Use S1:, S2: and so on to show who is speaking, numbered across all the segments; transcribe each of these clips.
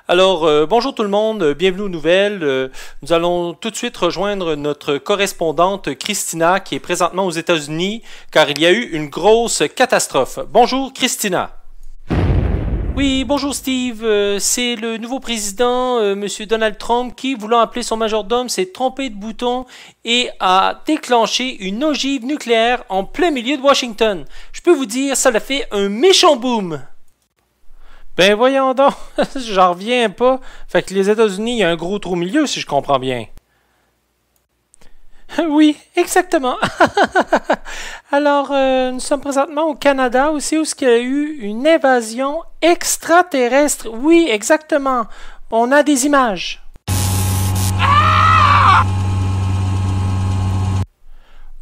S1: Alors, bonjour tout le monde, bienvenue aux nouvelles. Nous allons tout de suite rejoindre notre correspondante Christina qui est présentement aux États-Unis car il y a eu une grosse catastrophe. Bonjour Christina. Oui, bonjour Steve, c'est le nouveau président, Monsieur Donald Trump, qui, voulant appeler son majordome, s'est trompé de bouton et a déclenché une ogive nucléaire en plein milieu de Washington. Je peux vous dire, ça l'a fait un méchant boom. Ben voyons donc, j'en reviens pas. Fait que les États-Unis, il y a un gros trou au milieu, si je comprends bien. Oui, exactement. Alors, nous sommes présentement au Canada aussi, où il y a eu une invasion extraterrestre. Oui, exactement. On a des images.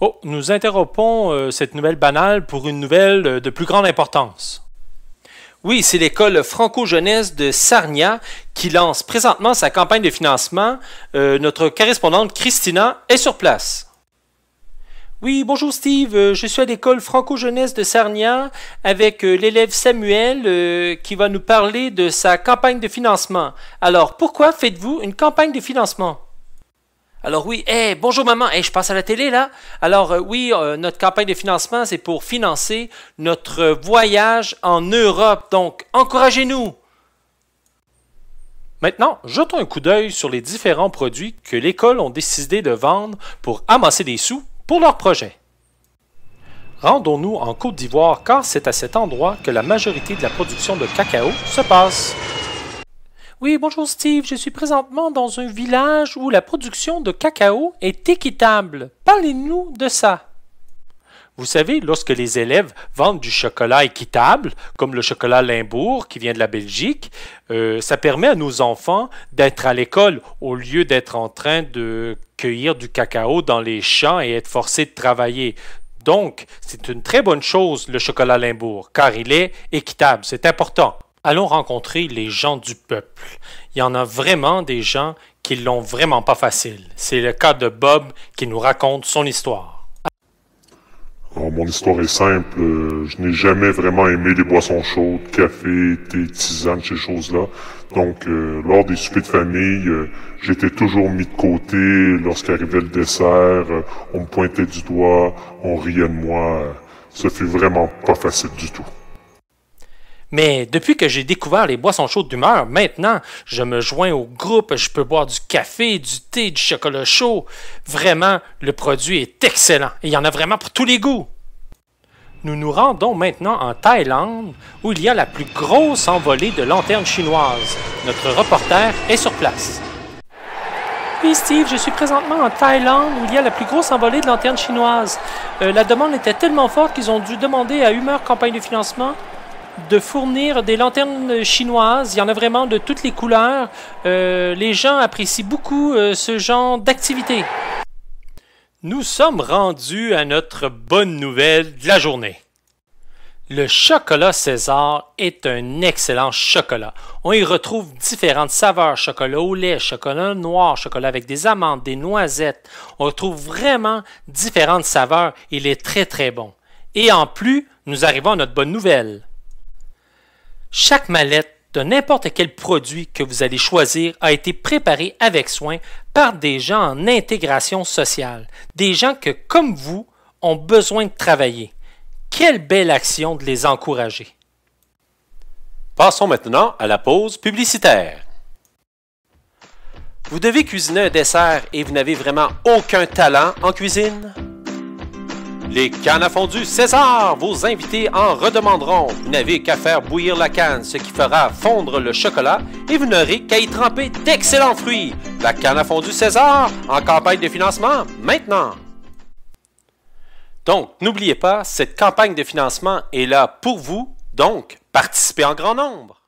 S1: Oh, nous interrompons cette nouvelle banale pour une nouvelle de plus grande importance. Oui, c'est l'école franco-jeunesse de Sarnia qui lance présentement sa campagne de financement. Notre correspondante Christina est sur place. Oui, bonjour Steve, je suis à l'école franco-jeunesse de Sarnia avec l'élève Samuel qui va nous parler de sa campagne de financement. Alors, pourquoi faites-vous une campagne de financement? Alors oui, bonjour maman, je passe à la télé là. Alors oui, notre campagne de financement, c'est pour financer notre voyage en Europe, donc encouragez-nous. Maintenant, jetons un coup d'œil sur les différents produits que l'école ont décidé de vendre pour amasser des sous pour leur projet. Rendons-nous en Côte d'Ivoire car c'est à cet endroit que la majorité de la production de cacao se passe. Oui, bonjour Steve, je suis présentement dans un village où la production de cacao est équitable. Parlez-nous de ça. Vous savez, lorsque les élèves vendent du chocolat équitable, comme le chocolat Limbourg qui vient de la Belgique, ça permet à nos enfants d'être à l'école au lieu d'être en train de cueillir du cacao dans les champs et être forcés de travailler. Donc, c'est une très bonne chose, le chocolat Limbourg, car il est équitable, c'est important. Allons rencontrer les gens du peuple. Il y en a vraiment des gens qui l'ont vraiment pas facile. C'est le cas de Bob qui nous raconte son histoire.
S2: Alors, mon histoire est simple. Je n'ai jamais vraiment aimé les boissons chaudes, café, thé, tisane, ces choses-là. Donc, lors des soupers de famille, j'étais toujours mis de côté. Lorsqu'arrivait le dessert, on me pointait du doigt, on riait de moi. Ça fut vraiment pas facile du tout.
S1: Mais depuis que j'ai découvert les boissons chaudes d'humeur, maintenant, je me joins au groupe, je peux boire du café, du thé, du chocolat chaud. Vraiment, le produit est excellent et il y en a vraiment pour tous les goûts. Nous nous rendons maintenant en Thaïlande, où il y a la plus grosse envolée de lanternes chinoises. Notre reporter est sur place. Oui, Steve, je suis présentement en Thaïlande, où il y a la plus grosse envolée de lanternes chinoises. La demande était tellement forte qu'ils ont dû demander à Humeur Campagne de financement de fournir des lanternes chinoises. Il y en a vraiment de toutes les couleurs. Les gens apprécient beaucoup ce genre d'activité. Nous sommes rendus à notre bonne nouvelle de la journée. Le chocolat César est un excellent chocolat. On y retrouve différentes saveurs, chocolat au lait, chocolat noir, chocolat avec des amandes, des noisettes. On retrouve vraiment différentes saveurs. Il est très très bon. Et en plus, nous arrivons à notre bonne nouvelle. Chaque mallette de n'importe quel produit que vous allez choisir a été préparée avec soin par des gens en intégration sociale, des gens que, comme vous, ont besoin de travailler. Quelle belle action de les encourager.
S3: Passons maintenant à la pause publicitaire. Vous devez cuisiner un dessert et vous n'avez vraiment aucun talent en cuisine? Les cannes à fondu César, vos invités en redemanderont. Vous n'avez qu'à faire bouillir la canne, ce qui fera fondre le chocolat et vous n'aurez qu'à y tremper d'excellents fruits. La canne à fondu César, en campagne de financement, maintenant. Donc, n'oubliez pas, cette campagne de financement est là pour vous, donc participez en grand nombre.